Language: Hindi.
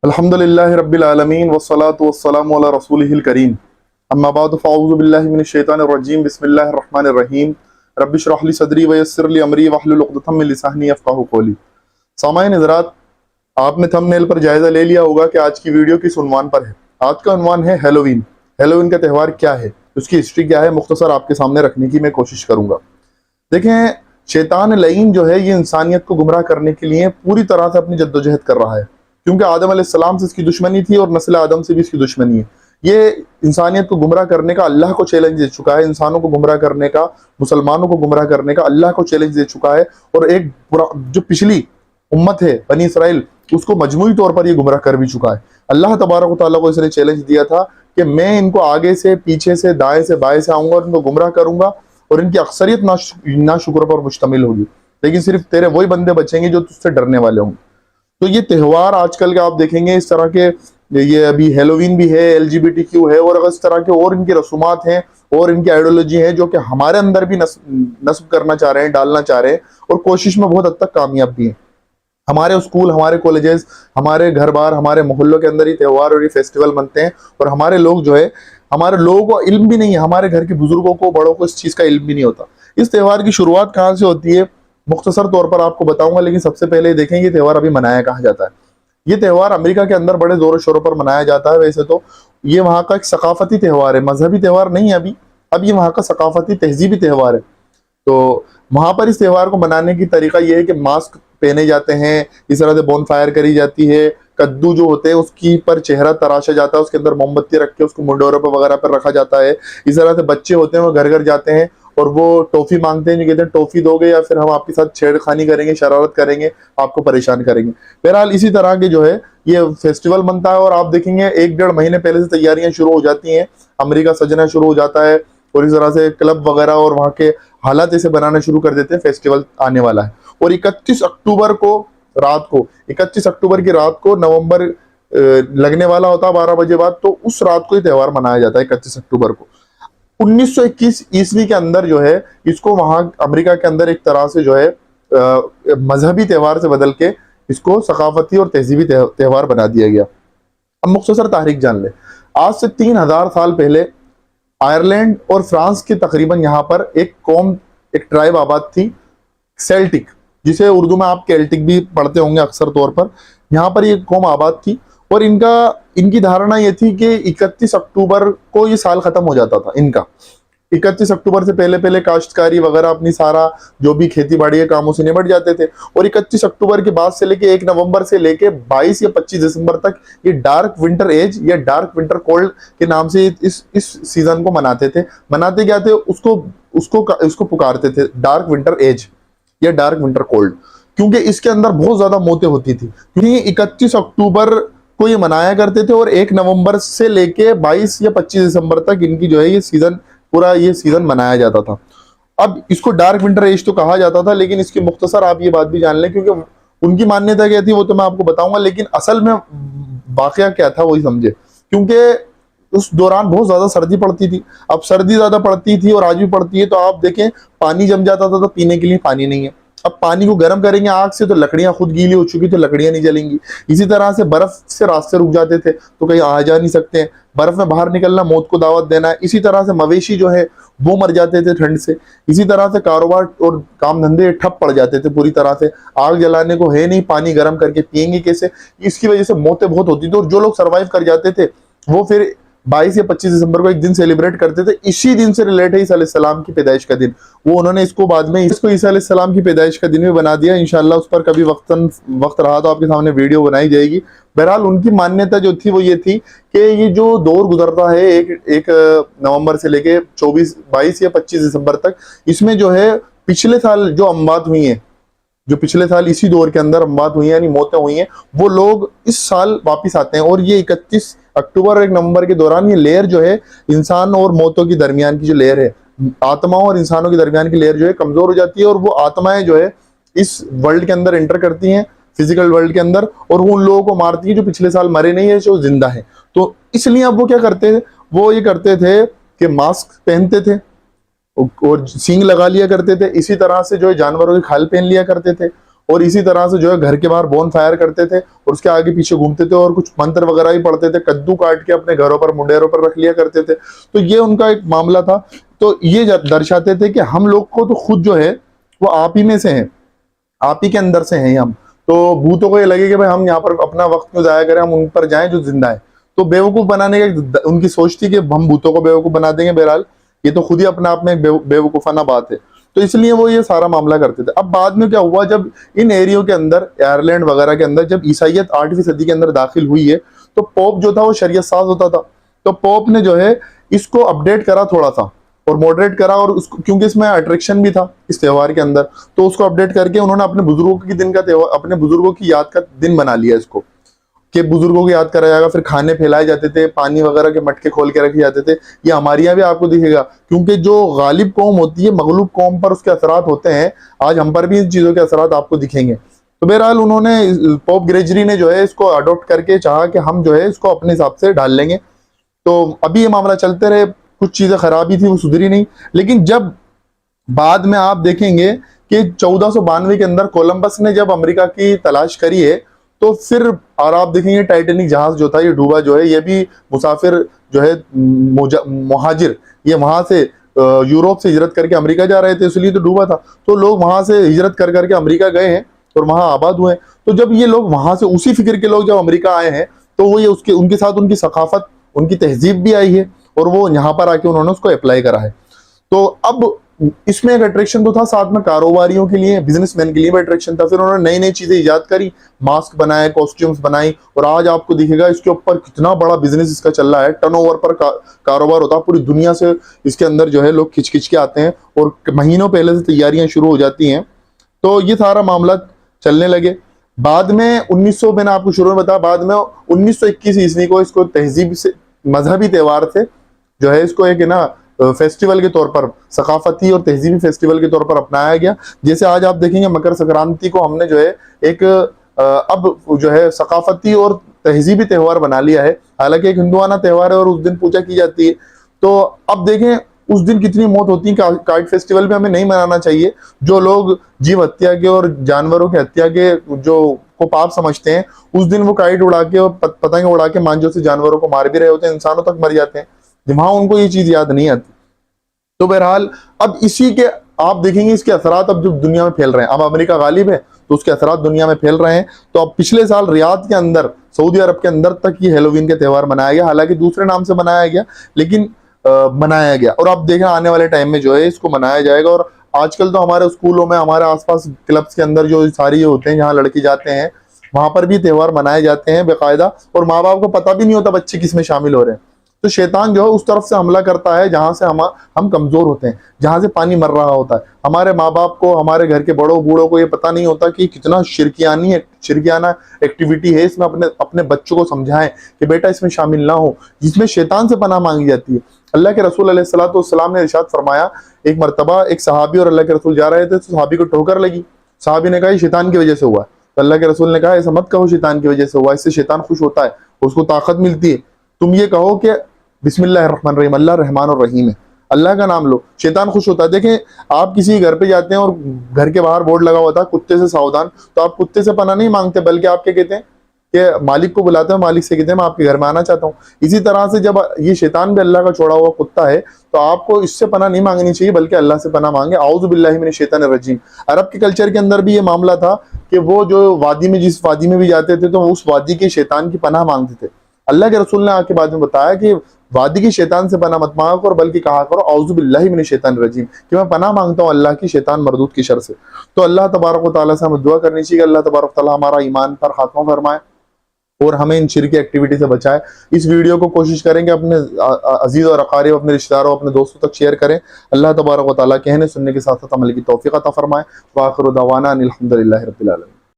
अल्हम्दुलिल्लाहि रब्बिल आलमीन वस्सलातु वस्सलामु अला रसूलिहिल करीम अम्मा बाद फ़अऊज़ु बिल्लाहि मिनश शैतानिर रजीम बिस्मिल्लाहिर रहमानिर रहीम रब्बि इश्रह ली सदरी व यस्सिर ली अमरी वहलुल उक़दतम मिन लिसानी यफ़क़हू क़ौली। सामाईन हज़रात, आपने थंबनेल पर जायज़ा ले लिया होगा कि आज की वीडियो किस उन्वान पर है। आज का उन्वान है हैलोवीन। हैलोवीन का त्यौहार क्या है, उसकी हिस्ट्री क्या है, मुख्तसर आपके सामने रखने की मैं कोशिश करूंगा। देखें, शैतान लईन जो है ये इंसानियत को गुमराह करने के लिए पूरी तरह से अपनी जद्दोजहद कर रहा है, क्योंकि आदम अलैहिस्सलाम से इसकी दुश्मनी थी और नस्ल आदम से भी इसकी दुश्मनी है। ये इंसानियत को गुमराह करने का अल्लाह को चैलेंज दे चुका है, इंसानों को गुमराह करने का, मुसलमानों को गुमराह करने का अल्लाह को चैलेंज दे चुका है। और एक जो पिछली उम्मत है बनी इसराइल, उसको मजमूई तौर पर ये गुमराह कर भी चुका है। अल्लाह तबारक व तआला को इसने चैलेंज दिया था कि मैं इनको आगे से, पीछे से, दाएं से, बाएं से आऊंगा और इनको गुमराह करूंगा और इनकी अक्सरियत नाशुक्र पर मुश्तमिल होगी, लेकिन सिर्फ तेरे वही बंदे बचेंगे जो तुझसे डरने वाले होंगे। तो ये त्यौहार आजकल के आप देखेंगे इस तरह के, ये अभी हैलोवीन भी है, LGBTQ है, और इस तरह के और इनकी रसूमात हैं और इनकी आइडियोलॉजी है जो कि हमारे अंदर भी नस्ब करना चाह रहे हैं, डालना चाह रहे हैं, और कोशिश में बहुत हद तक कामयाब भी हैं। हमारे स्कूल, हमारे कॉलेजेस, हमारे घर बार, हमारे मोहल्लों के अंदर ये त्यौहार और ये फेस्टिवल मनते हैं, और हमारे लोग जो है, हमारे लोगों को इल्म भी नहीं है, हमारे घर के बुजुर्गों को, बड़ों को इस चीज़ का इल्म भी नहीं होता। इस त्यौहार की शुरुआत कहाँ से होती है मुख्तसर तौर पर आपको बताऊंगा, लेकिन सबसे पहले देखें ये त्यौहार अभी मनाया कहाँ जाता है। ये त्यौहार अमेरिका के अंदर बड़े जोरों शोरों पर मनाया जाता है। वैसे तो ये वहाँ का एक सकाफती त्यौहार है, मजहबी त्यौहार नहीं है अब ये वहाँ का सकाफती तहजीबी त्यौहार है। तो वहां पर इस त्यौहार को मनाने की तरीका यह है कि मास्क पहने जाते हैं, इस तरह से बोन फायर करी जाती है, कद्दू जो होते हैं उसकी पर चेहरा तराशा जाता है, उसके अंदर मोमबत्ती रख के उसको मुंडोरों पर वगैरह पर रखा जाता है। इस तरह से बच्चे होते हैं वो घर घर जाते हैं और वो टॉफी मांगते हैं, जो कहते हैं टॉफी दोगे या फिर हम आपके साथ छेड़खानी करेंगे, शरारत करेंगे, आपको परेशान करेंगे। बहरहाल इसी तरह के जो है ये फेस्टिवल बनता है, और आप देखेंगे 1-1.5 महीने पहले से तैयारियां शुरू हो जाती हैं, अमेरिका सजना शुरू हो जाता है, और इस तरह से क्लब वगैरह और वहाँ के हालात ऐसे बनाना शुरू कर देते हैं, फेस्टिवल आने वाला है। और 31 अक्टूबर की रात को नवंबर लगने वाला होता है 12 बजे बाद, तो उस रात को ये त्यौहार मनाया जाता है 31 अक्टूबर को। 1921 ईस्वी के अंदर जो है इसको वहां अमेरिका के अंदर एक तरह से जो है मजहबी त्यौहार से बदल के इसको सकाफती और तहजीबी त्यौहार बना दिया गया। अब मुख्तसर तारीख जान ले। आज से 3000 साल पहले आयरलैंड और फ्रांस के तकरीबन यहाँ पर एक कौम, एक ट्राइब आबाद थी, सेल्टिक, जिसे उर्दू में आप केल्टिक भी पढ़ते होंगे अक्सर तौर पर। यहाँ पर ये कौम आबाद थी और इनकी धारणा ये थी कि 31 अक्टूबर को ये साल खत्म हो जाता था इनका। 31 अक्टूबर से पहले पहले काश्तकारी वगैरह अपनी सारा जो भी खेती बाड़ी के कामों से निपट जाते थे, और 31 अक्टूबर के बाद से लेके 1 नवंबर से लेके 22 या 25 दिसंबर तक ये डार्क विंटर एज या डार्क विंटर कोल्ड के नाम से इस सीजन को मनाते थे। मनाते क्या थे, उसको पुकारते थे डार्क विंटर एज या डार्क विंटर कोल्ड, क्योंकि इसके अंदर बहुत ज्यादा मौतें होती थी। क्योंकि 31 अक्टूबर को ये मनाया करते थे और 1 नवंबर से लेके 22 या 25 दिसंबर तक इनकी जो है ये सीजन मनाया जाता था। अब इसको डार्क विंटर एज तो कहा जाता था, लेकिन इसकी मुख्तसर आप ये बात भी जान लें, क्योंकि उनकी मान्यता क्या थी वो तो मैं आपको बताऊंगा, लेकिन असल में वाकया क्या था वही समझे। क्योंकि उस दौरान बहुत ज्यादा सर्दी पड़ती थी। अब सर्दी ज्यादा पड़ती थी और आज भी पड़ती है, तो आप देखें पानी जम जाता था, तो पीने के लिए पानी नहीं है। अब पानी को गर्म करेंगे आग से, तो लकड़ियां खुद गीली हो चुकी, तो लकड़ियां नहीं जलेंगी। इसी तरह से बर्फ से रास्ते रुक जाते थे, तो कहीं आ जा नहीं सकते हैं, बर्फ में बाहर निकलना मौत को दावत देना है। इसी तरह से मवेशी जो है वो मर जाते थे ठंड से। इसी तरह से कारोबार और काम धंधे ठप पड़ जाते थे पूरी तरह से। आग जलाने को है नहीं, पानी गर्म करके पियेंगे कैसे, इसकी वजह से मौतें बहुत होती थी। और जो लोग सर्वाइव कर जाते थे वो फिर 22 या 25 दिसंबर को एक दिन सेलिब्रेट करते थे। इसी दिन से रिलेट है ईसा अलैहिस्सलाम की पैदाइश का दिन। वो उन्होंने इसको बाद में ईसा अलैहिस्सलाम की पैदाइश का दिन भी बना दिया। इंशाल्लाह उस पर कभी वक्त रहा तो आपके सामने वीडियो बनाई जाएगी। बहरहाल उनकी मान्यता जो थी वो ये थी कि ये जो दौर गुजरता है एक नवंबर से लेके 22 या 25 दिसंबर तक, इसमें जो है पिछले साल जो अमवात हुई है, जो पिछले साल इसी दौर के अंदर अमवात हुई है यानी मौतें हुई हैं, वो लोग इस साल वापिस आते हैं। और ये 31 अक्टूबर और 1 नवंबर के दौरान ये लेयर जो है इंसान और मौतों की दरमियान की जो लेयर है, आत्माओं और इंसानों के दरमियान की लेयर जो है कमजोर हो जाती है, और वो आत्माएं जो है इस वर्ल्ड के अंदर एंटर करती हैं, फिजिकल वर्ल्ड के अंदर, और वो उन लोगों को मारती है जो पिछले साल मरे नहीं है, जो जिंदा है। तो इसलिए अब वो क्या करते थे, वो ये करते थे कि मास्क पहनते थे और सींग लगा लिया करते थे। इसी तरह से जो है जानवरों की खाल पहन लिया करते थे, और इसी तरह से जो है घर के बाहर बोन फायर करते थे और उसके आगे पीछे घूमते थे और कुछ मंत्र वगैरह भी पढ़ते थे, कद्दू काट के अपने घरों पर मुंडेरों पर रख लिया करते थे। तो ये उनका एक मामला था। तो ये दर्शाते थे कि हम लोग को तो खुद जो है वो आप ही में से हैं, आप ही के अंदर से हैं हम। तो भूतों को ये लगे कि भाई हम यहाँ पर अपना वक्त क्यों जाया करें, हम उन पर जाएं जो जिंदा है। तो बेवकूफ बनाने का उनकी सोच थी कि हम भूतों को बेवकूफ बना देंगे। बहरहाल ये तो खुद ही अपने आप में एक बेवकूफाना बात है। तो इसलिए वो ये सारा मामला करते थे। अब बाद में क्या हुआ, जब इन एरियो के अंदर, आयरलैंड वगैरह के अंदर, जब ईसाइयत 8वीं सदी के अंदर दाखिल हुई है, तो पोप जो था वो शरीयत साज होता था। तो पोप ने जो है इसको अपडेट करा थोड़ा सा और मॉडरेट करा, और उसको क्योंकि इसमें अट्रैक्शन भी था इस त्योहार के अंदर, तो उसको अपडेट करके उन्होंने अपने बुजुर्गों की दिन का त्योहार, अपने बुजुर्गों की याद का दिन बना लिया इसको, कि बुजुर्गों को याद करा जाएगा। फिर खाने फैलाए जाते थे, पानी वगैरह के मटके खोल के रखे जाते थे। ये हमारे यहाँ भी आपको दिखेगा, क्योंकि जो गालिब कौम होती है मगलूब कौम पर उसके असरात होते हैं। आज हम पर भी इन चीजों के असरात आपको दिखेंगे। तो बहरहाल उन्होंने, पोप ग्रेगरी ने जो है इसको अडॉप्ट करके चाहा कि हम जो है इसको अपने हिसाब से डाल लेंगे। तो अभी ये मामला चलते रहे, कुछ चीजें खराबी थी वो सुधरी नहीं। लेकिन जब बाद में आप देखेंगे कि 1492 के अंदर कोलंबस ने जब अमेरिका की तलाश करी है, तो फिर और आप देखेंगे टाइटैनिक जहाज जो था ये डूबा जो है, ये भी मुसाफिर जो है मुहाजिर, ये वहां से यूरोप से हिजरत करके अमेरिका जा रहे थे, इसलिए तो डूबा था। तो लोग वहां से हिजरत कर करके अमेरिका गए हैं और वहां आबाद हुए। तो जब ये लोग वहां से, उसी फिक्र के लोग जब अमेरिका आए हैं, तो वो ये उसके उनके साथ उनकी सकाफत, उनकी तहजीब भी आई है, और वो यहाँ पर आके उन्होंने उसको अप्लाई करा है। तो अब इसमें एक अट्रैक्शन तो था, साथ में कारोबारियों के लिए, बिजनेसमैन के लिए भी अट्रैक्शन था। फिर उन्होंने नई नई चीजें इजाद करी, मास्क बनाए, कॉस्ट्यूम्स बनाई, और आज आपको दिखेगा इसके ऊपर कितना बड़ा बिजनेस इसका चल रहा है। टर्नओवर पर कारोबार होता है, पूरी दुनिया से इसके अंदर जो है लोग खिंच खिंच के आते हैं और महीनों पहले से तैयारियां शुरू हो जाती हैं। तो ये सारा मामला चलने लगे। बाद में 1900, मैंने आपको शुरू में बताया, बाद में 1921 ईस्वी को इसको तहजीब से, मजहबी त्योहार से जो है इसको एक ना फेस्टिवल के तौर पर, सकाफती और तहजीबी फेस्टिवल के तौर पर अपनाया गया। जैसे आज आप देखेंगे मकर संक्रांति को हमने जो है एक अब जो है सकाफती और तहजीबी त्योहार बना लिया है। हालांकि एक हिंदुआना त्योहार है और उस दिन पूजा की जाती है। तो अब देखें उस दिन कितनी मौत होती है। काइट फेस्टिवल भी हमें नहीं मनाना चाहिए। जो लोग जीव हत्या के और जानवरों की हत्या के जो को पाप समझते हैं, उस दिन वो काइट उड़ा के और पतंग उड़ा के मांझों से जानवरों को मार भी रहे होते हैं, इंसानों तक मर जाते हैं, वहां उनको ये चीज याद नहीं आती। तो बहरहाल अब इसी के आप देखेंगे इसके असरात अब जो दुनिया में फैल रहे हैं। अब अमेरिका गालिब है तो उसके असरात दुनिया में फैल रहे हैं। तो अब पिछले साल रियाद के अंदर, सऊदी अरब के अंदर तक ये हेलोवीन के त्योहार मनाया गया, हालांकि दूसरे नाम से मनाया गया, लेकिन मनाया गया। और आप देखें आने वाले टाइम में जो है इसको मनाया जाएगा। और आजकल तो हमारे स्कूलों में, हमारे आसपास क्लब्स के अंदर जो सारी होते हैं, जहाँ लड़के जाते हैं, वहां पर भी त्योहार मनाए जाते हैं बेकायदा, और माँ बाप को पता भी नहीं होता बच्चे किसमें शामिल हो रहे हैं। तो शैतान जो है उस तरफ से हमला करता है जहां से हम कमजोर होते हैं, जहां से पानी मर रहा होता है। हमारे माँ बाप को, हमारे घर के बड़ों बूढ़ों को ये पता नहीं होता कि कितना शिरकियाना एक्टिविटी है इसमें। अपने बच्चों को समझाएं कि बेटा इसमें शामिल ना हो, जिसमें शैतान से पनाह मांगी जाती है। अल्लाह के रसूल अलैहिस्सलाम ने इरशाद फरमाया, एक मरतबा एक सहाबी और अल्लाह के रसूल जा रहे थे, तो सहाबी को ठोकर लगी। सहाबी ने कहा शैतान की वजह से हुआ। तो अल्लाह के रसूल ने कहा ऐसा मत कहो शैतान की वजह से हुआ, इससे शैतान खुश होता है, उसको ताकत मिलती है। तुम ये कहो कि बिस्मिल्लाहिर्रहमानिर्रहीम, अल्लाह रहमान और रहीम है, अल्लाह का नाम लो, शैतान खुश होता है। देखें आप किसी घर पे जाते हैं और घर के बाहर बोर्ड लगा हुआ था कुत्ते से सावधान, तो आप कुत्ते से पनाह नहीं मांगते, बल्कि आप क्या कहते हैं कि मालिक को बुलाते हैं, मालिक से कहते हैं मैं आपके घर में आना चाहता हूँ। इसी तरह से जब ये शैतान भी अल्लाह का छोड़ा हुआ कुत्ता है, तो आपको इससे पनाह नहीं मांगनी चाहिए, बल्कि अल्लाह से पनाह मांगे। आऊज़ु बिल्लाहि मिनश शैतानिर रजीम। अरब के कल्चर के अंदर भी ये मामला था कि वो जो वादी में, जिस वादी में भी जाते थे, तो उस वादी के शैतान की पनाह मांगते थे। अल्लाह के रसूल ने आके बाद में बताया कि वादी की शैतान से पनाह मत मांगा करो, बल्कि कहा करो आऊज़ु बिल्लाहि मिनश शैतानिर रजीम, कि मैं पनाह मांगता हूँ अल्लाह की शैतान मरदूद की शर से। तो अल्लाह तबारक व तआला से हमें दुआ करनी चाहिए कि अल्लाह तबारक व तआला हमारा ईमान पर खात्मा फरमाए और हमें इन शिरकी एक्टिविटी से बचाए। इस वीडियो को कोशिश करेंगे अपने अजीज और अकारिब, अपने रिश्तेदारों, अपने दोस्तों तक शेयर करें। अल्लाह तबारक व तआला कहने सुनने के साथ साथ अमल की तौफीक अता फरमाए। व आखिरु दवाना अनिल हम्दुलिल्लाहि रब्बिल आलमीन।